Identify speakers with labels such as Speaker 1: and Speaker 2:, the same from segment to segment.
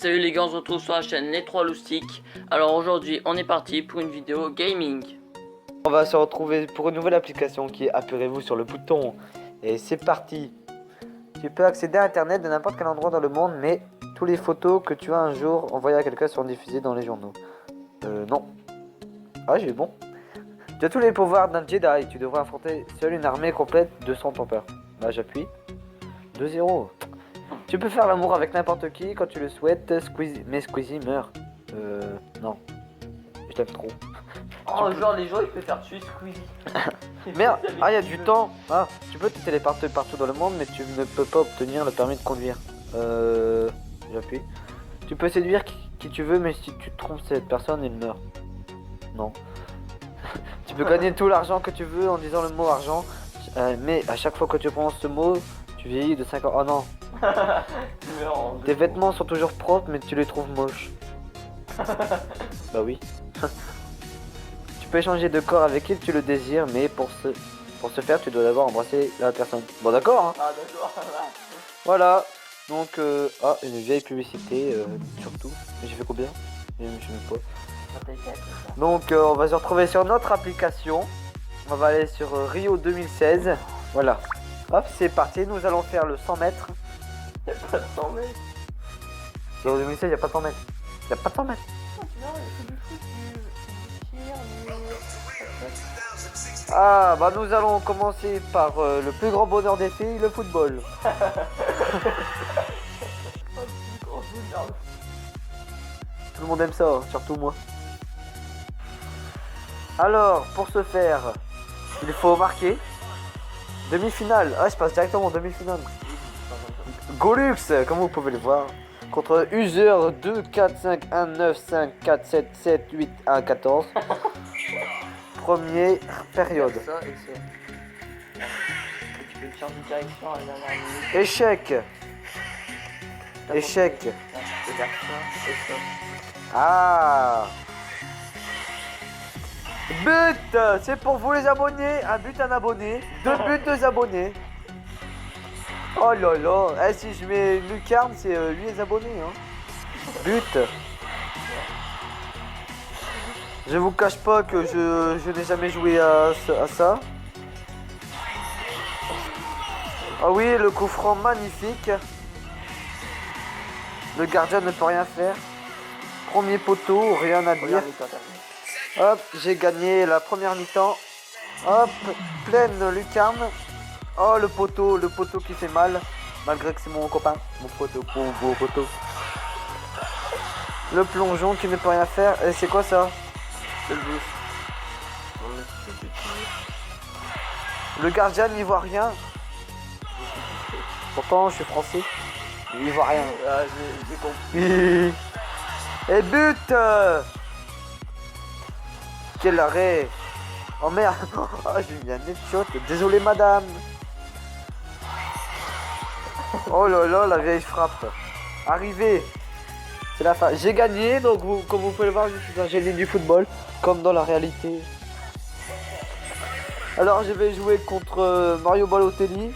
Speaker 1: Salut les gars, on se retrouve sur la chaîne Les 3 Loustiques. Alors aujourd'hui, on est parti pour une vidéo gaming.
Speaker 2: On va se retrouver pour une nouvelle application qui est Apurez-vous sur le bouton. Et c'est parti. Tu peux accéder à internet de n'importe quel endroit dans le monde, mais toutes les photos que tu as un jour envoyées à quelqu'un seront diffusées dans les journaux. Non. Ah, j'ai bon. Tu as tous les pouvoirs d'un Jedi. Tu devrais affronter seule une armée complète de 100 tompeurs. Bah, j'appuie. 2-0. Tu peux faire l'amour avec n'importe qui quand tu le souhaites. Squeezie... Mais Squeezie meurt. Non. Je t'aime trop.
Speaker 1: Oh, genre les gens ils peuvent faire tuer Squeezie.
Speaker 2: Merde, ah, il y a du temps. Ah, tu peux te téléporter partout dans le monde, mais tu ne peux pas obtenir le permis de conduire. J'appuie. Tu peux séduire qui tu veux, mais si tu trompes cette personne, elle meurt. Non. Tu peux gagner tout l'argent que tu veux en disant le mot argent, mais à chaque fois que tu prononces ce mot, tu vieillis de 5 ans. Oh non. Tes vêtements sont toujours propres, mais tu les trouves moches. Bah oui. Tu peux échanger de corps avec qui tu le désires, mais pour ce faire, tu dois d'abord embrasser la personne. Bon, d'accord, hein.
Speaker 1: Ah d'accord.
Speaker 2: Voilà. Donc, ah, une vieille publicité, surtout. Mais j'ai fait combien? Je sais même pas. Donc, on va se retrouver sur notre application. On va aller sur Rio 2016. Voilà. Hop, c'est parti. Nous allons faire le 100 mètres.
Speaker 1: Y'a pas de 100 mètres.
Speaker 2: Rio 2016, y a pas de 100 mètres. Y a pas de 100 mètres. Ah, bah nous allons commencer par le plus grand bonheur des filles, le football. Tout le monde aime ça, hein, surtout moi. Alors, pour ce faire, il faut marquer. Demi-finale. Ah, je passe directement en demi-finale. Golux, comme vous pouvez le voir. Contre User 2, 4, 5, 1, 9, 5, 4, 7, 7, 8, 1, 14. Première période.
Speaker 1: Ça et ça. Tu peux changer de direction à la dernière minute.
Speaker 2: Échec. Échec.
Speaker 1: Tu peux faire ça et ça.
Speaker 2: Ah. But. C'est pour vous les abonnés. Un but, un abonné. Deux buts, deux abonnés. Oh là là. Eh, si je mets lucarne, c'est lui les abonnés. Hein. But. Je vous cache pas que je n'ai jamais joué à ça. Ah oui, le coup franc magnifique. Le gardien ne peut rien faire. Premier poteau, rien à dire. Hop, j'ai gagné la première mi-temps. Hop, pleine lucarne. Oh, le poteau qui fait mal. Malgré que c'est mon copain. Mon poteau, beau poteau. Le plongeon qui ne peut rien faire. Et c'est quoi ça? C'est le boost. Le gardien n'y voit rien. Pourtant, je suis français. Il n'y voit rien.
Speaker 1: Ah, j'ai compris.
Speaker 2: Et but. Quel arrêt. Oh merde. Oh, j'ai mis un headshot. Désolé, madame. Oh là là, la vieille frappe. Arrivé. C'est la fin. J'ai gagné, donc comme vous pouvez le voir, je suis un génie du football, comme dans la réalité. Alors je vais jouer contre Mario Balotelli.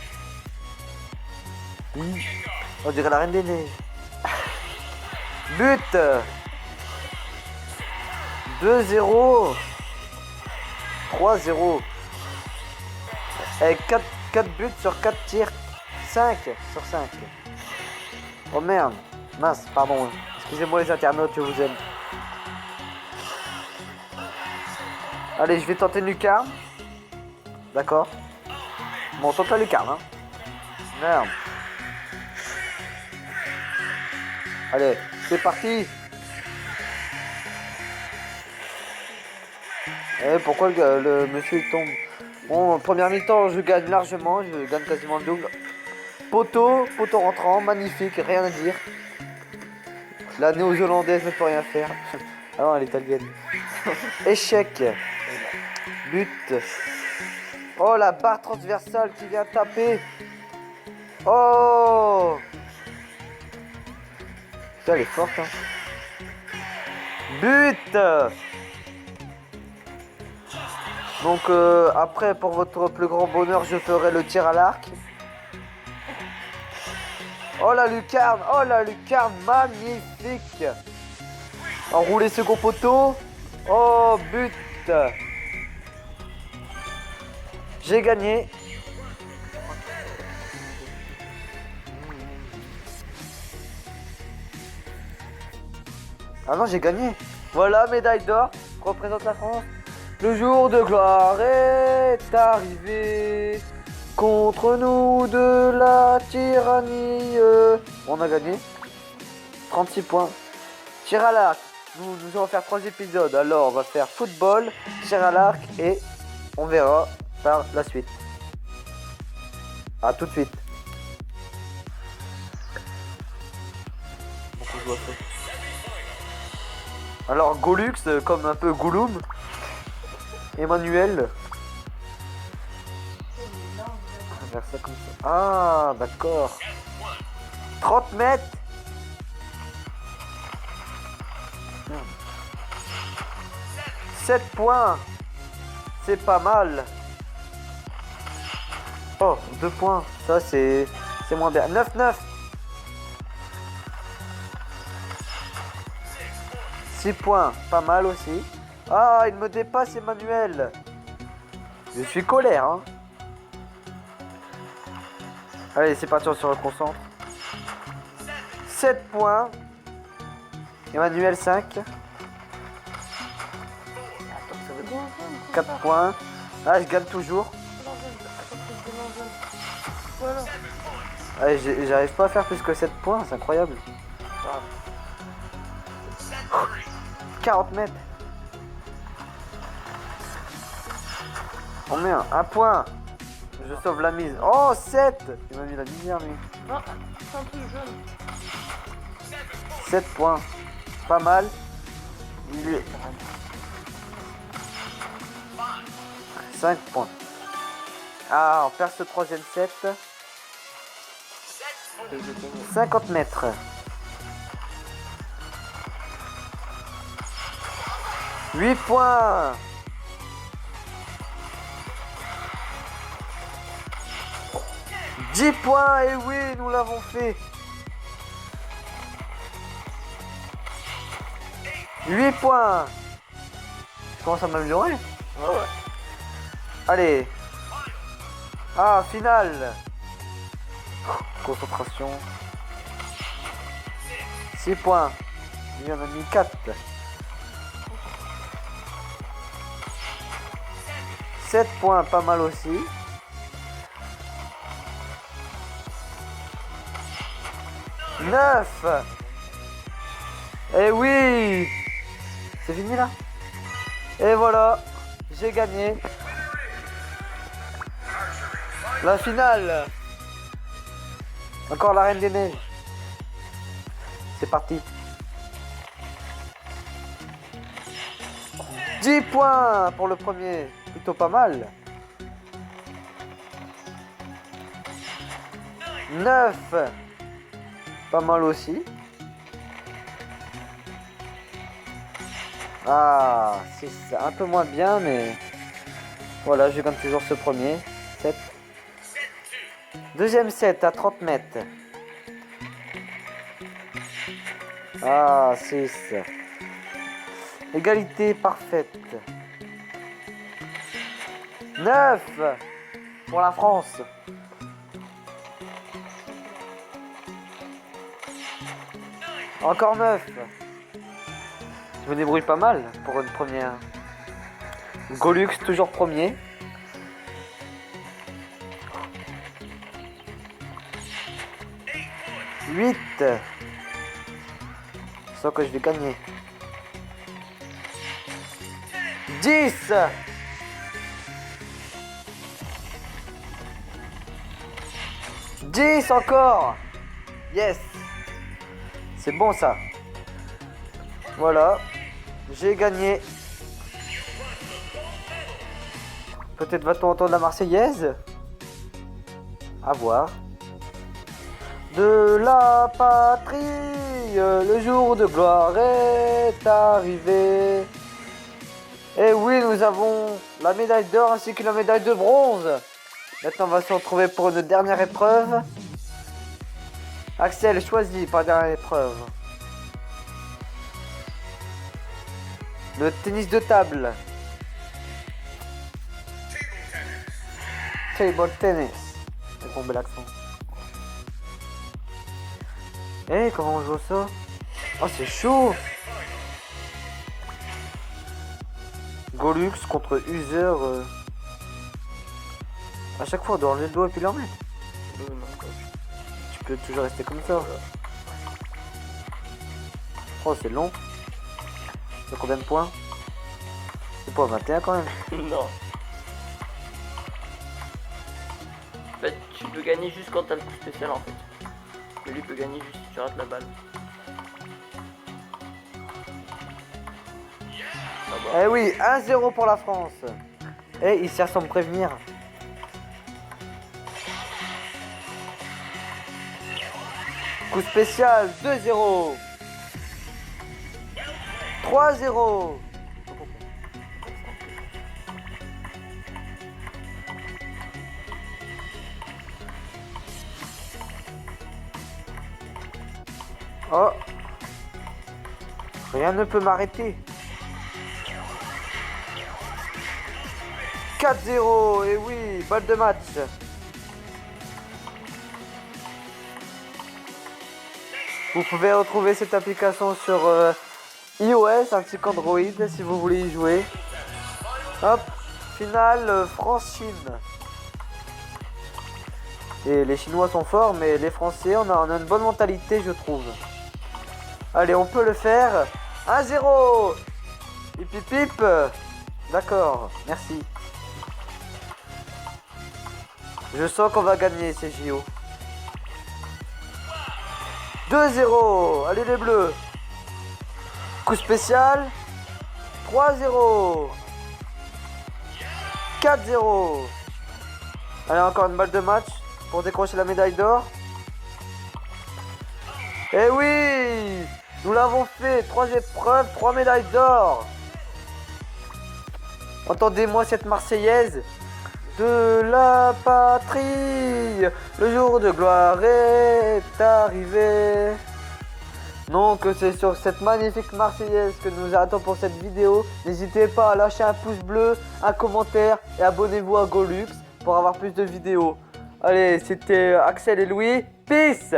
Speaker 2: Oui. On dirait la Reine des Neiges. But. 2-0. 3-0. Et 4 buts sur 4 tirs. 5 sur 5. Oh merde. Mince, pardon. Excusez-moi les internautes, je vous aime. Allez, je vais tenter une lucarne. D'accord. Bon, on tente la lucarne, hein. Merde. Allez, c'est parti. Eh, pourquoi le monsieur il tombe? Bon, première mi-temps, je gagne largement. Je gagne quasiment le double. Poteau rentrant, magnifique, rien à dire. La néo-zélandaise ne peut rien faire. Ah non, elle est italienne. Échec. But. Oh, la barre transversale qui vient taper. Oh. Putain, elle est forte, hein. But. Donc, après, pour votre plus grand bonheur, je ferai le tir à l'arc. Oh, Oh la lucarne, magnifique. Enrouler second poteau. Oh, but. J'ai gagné. Ah non, j'ai gagné. Voilà, médaille d'or. Représente la France. Le jour de gloire est arrivé. Contre nous de la tyrannie. On a gagné. 36 points. Tir à l'arc. Nous allons faire 3 épisodes. Alors, on va faire football, tir à l'arc et on verra par la suite. A tout de suite. Alors, Golux, comme un peu Gollum. Emmanuel. On va faire ça comme ça. Ah, d'accord. 30 mètres. 7 points. C'est pas mal. Oh, 2 points. Ça, c'est moins bien. 9-9. 6 points. Pas mal aussi. Ah, il me dépasse, Emmanuel. Je suis colère, hein. Allez, c'est parti, on se reconcentre. 7 points. Emmanuel, 5. 4 points. Ah, je gagne toujours. Allez, j'arrive pas à faire plus que 7 points, c'est incroyable. 40 mètres. Combien? 1 point. Je sauve la mise. Oh, 7. Il m'a mis la lumière, lui.
Speaker 1: Non, c'est un truc jaune.
Speaker 2: 7 points. Pas mal. Il est... 5 points. Ah, on perd ce troisième set. 50 mètres. « 8 points. 10 points. Et oui, nous l'avons fait. 8 points. Je commence à m'améliorer.
Speaker 1: Oh ouais.
Speaker 2: Allez. Ah, finale. Concentration. 6 points. Il y en a mis 4. 7 points, pas mal aussi. 9. Et oui. C'est fini là. Et voilà. J'ai gagné. La finale. Encore la Reine des Neiges. C'est parti. 10 points pour le premier. Plutôt pas mal. 9. Pas mal aussi. Ah, c'est un peu moins bien, mais voilà, je gagne toujours ce premier. 7. Deuxième set à 30 mètres. Ah, 6. Égalité parfaite. 9 pour la France. Encore 9. Je me débrouille pas mal pour une première. Golux toujours premier. 8. Je sens que je vais gagner. 10. 10 encore. Yes. C'est bon ça. Voilà. J'ai gagné. Peut-être va-t-on entendre la Marseillaise? À voir. De la patrie, le jour de gloire est arrivé. Et oui, nous avons la médaille d'or ainsi que la médaille de bronze. Maintenant, on va se retrouver pour une dernière épreuve. Axel, choisis par dernière épreuve. Le tennis de table. Table tennis. C'est bon, bel accent. Eh, comment on joue ça? Oh, c'est chaud. Golux contre User. À chaque fois, on doit enlever le doigt et puis l'en remettre. Tu peux toujours rester comme ça. Oh, c'est long. C'est combien de points? C'est pas 21 quand même.
Speaker 1: Non. En fait, tu peux gagner juste quand t'as le coup spécial en fait. Mais lui peut gagner juste si tu rates la balle. Ah bah.
Speaker 2: Eh oui, 1-0 pour la France. Eh, il sert sans me prévenir. Coup spécial, 2-0. 3-0. Oh. Rien ne peut m'arrêter. 4-0. Et oui, balle de match. Vous pouvez retrouver cette application sur iOS ainsi qu'Android si vous voulez y jouer. Hop, finale France-Chine. Et les Chinois sont forts, mais les Français, on a une bonne mentalité, je trouve. Allez, on peut le faire. 1-0. Hip hip hip. D'accord, merci. Je sens qu'on va gagner ces JO. 2-0. Allez les bleus. Coup spécial. 3-0. 4-0. Allez, encore une balle de match pour décrocher la médaille d'or. Eh oui, nous l'avons fait. 3 épreuves, 3 médailles d'or. Entendez-moi cette Marseillaise. De la patrie, le jour de gloire est arrivé. Donc c'est sur cette magnifique Marseillaise que nous arrêtons pour cette vidéo. N'hésitez pas à lâcher un pouce bleu, un commentaire et abonnez-vous à Golux pour avoir plus de vidéos. Allez, c'était Axel et Louis. Peace!